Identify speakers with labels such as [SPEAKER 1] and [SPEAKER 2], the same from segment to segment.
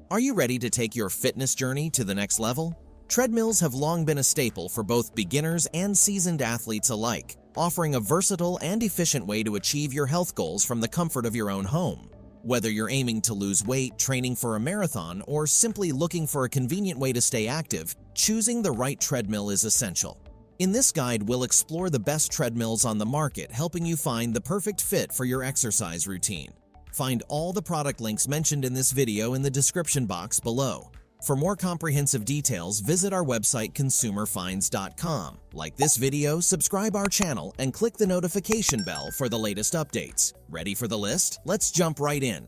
[SPEAKER 1] Are you ready to take your fitness journey to the next level? Treadmills have long been a staple for both beginners and seasoned athletes alike, offering a versatile and efficient way to achieve your health goals from the comfort of your own home. Whether you're aiming to lose weight, training for a marathon, or simply looking for a convenient way to stay active, choosing the right treadmill is essential. In this guide, we'll explore the best treadmills on the market, helping you find the perfect fit for your exercise routine. Find all the product links mentioned in this video in the description box below. For more comprehensive details, visit our website Consumerfinds.com. Like this video, subscribe our channel, and click the notification bell for the latest updates. Ready for the list? Let's jump right in.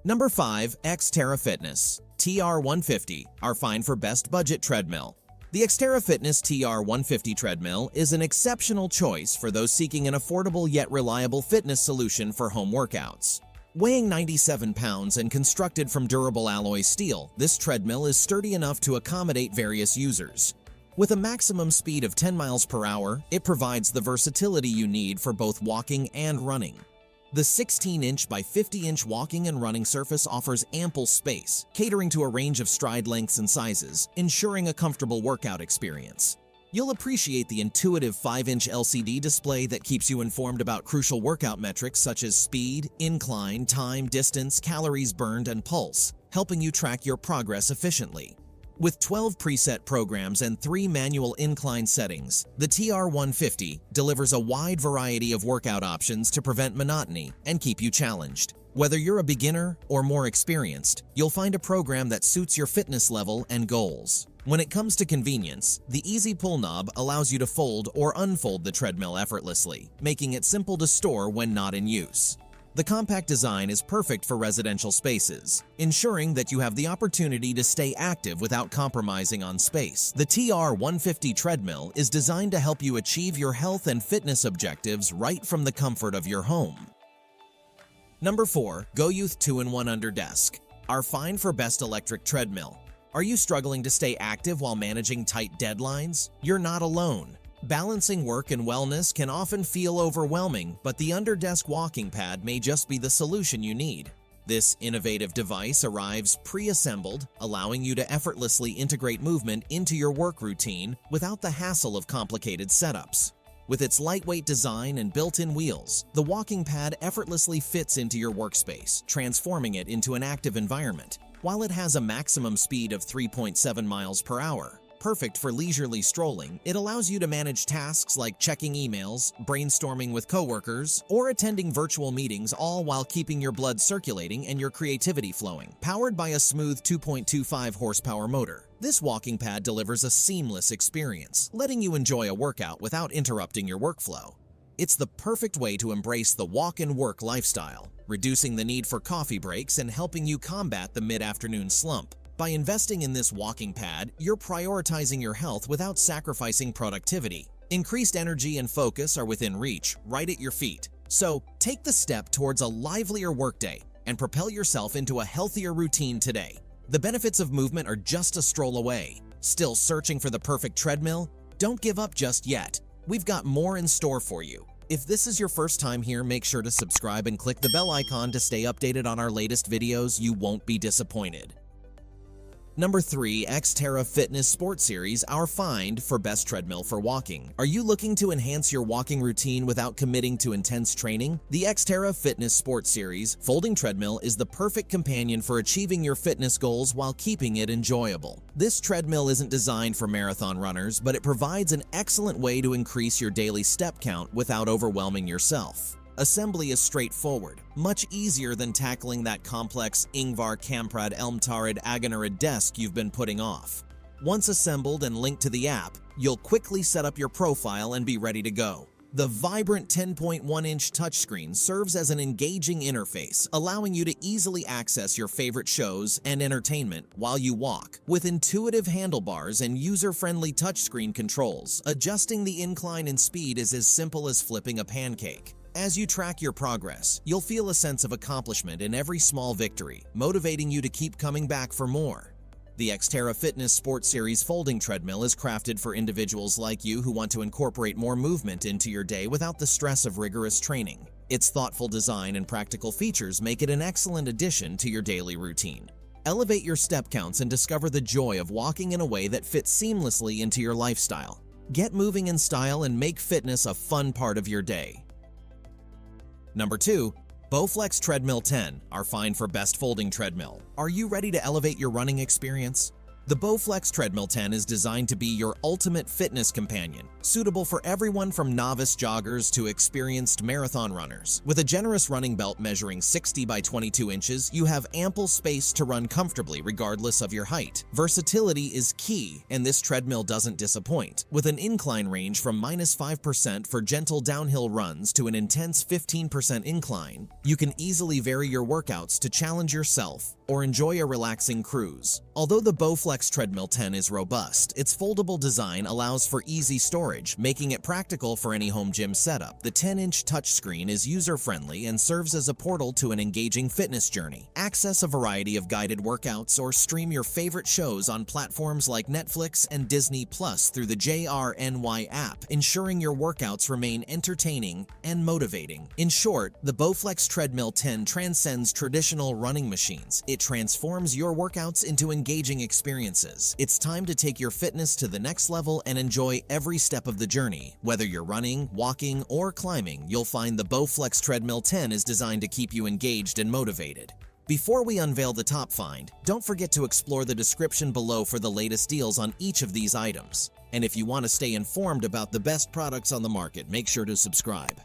[SPEAKER 1] Number 5. XTERRA Fitness TR150, our find for best budget treadmill. The XTERRA Fitness TR150 treadmill is an exceptional choice for those seeking an affordable yet reliable fitness solution for home workouts. Weighing 97 pounds and constructed from durable alloy steel, this treadmill is sturdy enough to accommodate various users. With a maximum speed of 10 miles per hour, it provides the versatility you need for both walking and running. The 16-inch by 50-inch walking and running surface offers ample space, catering to a range of stride lengths and sizes, ensuring a comfortable workout experience. You'll appreciate the intuitive 5-inch LCD display that keeps you informed about crucial workout metrics such as speed, incline, time, distance, calories burned, and pulse, helping you track your progress efficiently. With 12 preset programs and 3 manual incline settings, the TR150 delivers a wide variety of workout options to prevent monotony and keep you challenged. Whether you're a beginner or more experienced, you'll find a program that suits your fitness level and goals. When it comes to convenience, the easy pull knob allows you to fold or unfold the treadmill effortlessly, making it simple to store when not in use. The compact design is perfect for residential spaces, ensuring that you have the opportunity to stay active without compromising on space. The TR150 treadmill is designed to help you achieve your health and fitness objectives right from the comfort of your home. Number 4. GoYouth 2-in-1 Under-Desk, our find for best electric treadmill. Are you struggling to stay active while managing tight deadlines? You're not alone. Balancing work and wellness can often feel overwhelming, but the Under-Desk walking pad may just be the solution you need. This innovative device arrives pre-assembled, allowing you to effortlessly integrate movement into your work routine without the hassle of complicated setups. With its lightweight design and built-in wheels, the walking pad effortlessly fits into your workspace, transforming it into an active environment. While it has a maximum speed of 3.7 miles per hour, perfect for leisurely strolling, it allows you to manage tasks like checking emails, brainstorming with coworkers, or attending virtual meetings, all while keeping your blood circulating and your creativity flowing. Powered by a smooth 2.25 horsepower motor, this walking pad delivers a seamless experience, letting you enjoy a workout without interrupting your workflow. It's the perfect way to embrace the walk and work lifestyle, reducing the need for coffee breaks and helping you combat the mid-afternoon slump. By investing in this walking pad, you're prioritizing your health without sacrificing productivity. Increased energy and focus are within reach, right at your feet. So, take the step towards a livelier workday and propel yourself into a healthier routine today. The benefits of movement are just a stroll away. Still searching for the perfect treadmill? Don't give up just yet. We've got more in store for you. If this is your first time here, make sure to subscribe and click the bell icon to stay updated on our latest videos. You won't be disappointed. Number 3. XTERRA Fitness Sport Series, our find for best treadmill for walking. Are you looking to enhance your walking routine without committing to intense training? The XTERRA Fitness Sport Series folding treadmill is the perfect companion for achieving your fitness goals while keeping it enjoyable. This treadmill isn't designed for marathon runners, but it provides an excellent way to increase your daily step count without overwhelming yourself. Assembly is straightforward, much easier than tackling that complex Ingvar Kamprad Elmtarad Agonarid desk you've been putting off. Once assembled and linked to the app, you'll quickly set up your profile and be ready to go. The vibrant 10.1-inch touchscreen serves as an engaging interface, allowing you to easily access your favorite shows and entertainment while you walk. With intuitive handlebars and user-friendly touchscreen controls, adjusting the incline and speed is as simple as flipping a pancake. As you track your progress, you'll feel a sense of accomplishment in every small victory, motivating you to keep coming back for more. The XTERRA Fitness Sport Series folding treadmill is crafted for individuals like you who want to incorporate more movement into your day without the stress of rigorous training. Its thoughtful design and practical features make it an excellent addition to your daily routine. Elevate your step counts and discover the joy of walking in a way that fits seamlessly into your lifestyle. Get moving in style and make fitness a fun part of your day. Number 2. Bowflex Treadmill 10, our find for best folding treadmill. Are you ready to elevate your running experience? The Bowflex Treadmill 10 is designed to be your ultimate fitness companion, suitable for everyone from novice joggers to experienced marathon runners. With a generous running belt measuring 60 by 22 inches, you have ample space to run comfortably regardless of your height. Versatility is key, and this treadmill doesn't disappoint. With an incline range from -5% for gentle downhill runs to an intense 15% incline, you can easily vary your workouts to challenge yourself or enjoy a relaxing cruise. Although the Bowflex Treadmill 10 is robust, its foldable design allows for easy storage, making it practical for any home gym setup. The 10-inch touchscreen is user-friendly and serves as a portal to an engaging fitness journey. Access a variety of guided workouts or stream your favorite shows on platforms like Netflix and Disney Plus through the JRNY app, ensuring your workouts remain entertaining and motivating. In short, the Bowflex Treadmill 10 transcends traditional running machines. It transforms your workouts into engaging experiences. It's time to take your fitness to the next level and enjoy every step of the journey. Whether you're running, walking, or climbing, you'll find the Bowflex Treadmill 10 is designed to keep you engaged and motivated. Before we unveil the top find, don't forget to explore the description below for the latest deals on each of these items. And if you want to stay informed about the best products on the market, make sure to subscribe.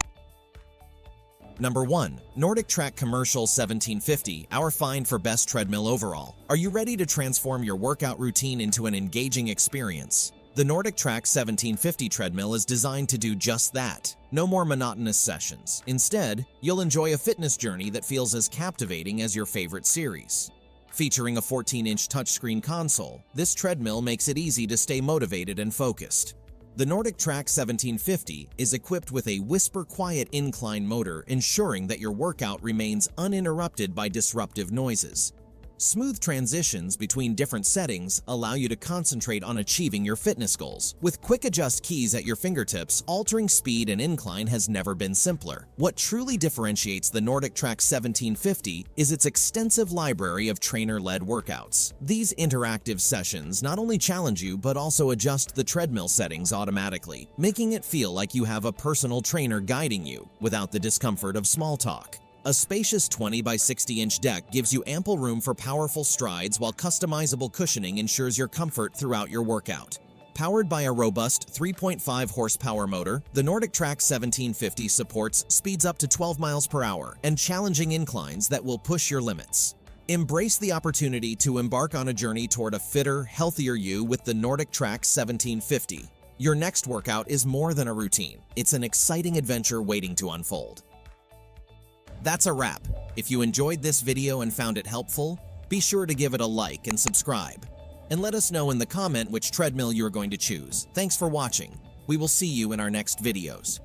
[SPEAKER 1] Number 1. NordicTrack Commercial 1750, our find for best treadmill overall. Are you ready to transform your workout routine into an engaging experience? The NordicTrack 1750 treadmill is designed to do just that. No more monotonous sessions. Instead, you'll enjoy a fitness journey that feels as captivating as your favorite series. Featuring a 14-inch touchscreen console, this treadmill makes it easy to stay motivated and focused. The NordicTrack 1750 is equipped with a whisper-quiet incline motor, ensuring that your workout remains uninterrupted by disruptive noises. Smooth transitions between different settings allow you to concentrate on achieving your fitness goals. With quick adjust keys at your fingertips, altering speed and incline has never been simpler. What truly differentiates the NordicTrack 1750 is its extensive library of trainer-led workouts. These interactive sessions not only challenge you but also adjust the treadmill settings automatically, making it feel like you have a personal trainer guiding you without the discomfort of small talk. A spacious 20 by 60-inch deck gives you ample room for powerful strides, while customizable cushioning ensures your comfort throughout your workout. Powered by a robust 3.5 horsepower motor, the NordicTrack 1750 supports speeds up to 12 miles per hour and challenging inclines that will push your limits. Embrace the opportunity to embark on a journey toward a fitter, healthier you with the NordicTrack 1750. Your next workout is more than a routine. It's an exciting adventure waiting to unfold. That's a wrap. If you enjoyed this video and found it helpful, be sure to give it a like and subscribe. And let us know in the comment which treadmill you are going to choose. Thanks for watching. We will see you in our next videos.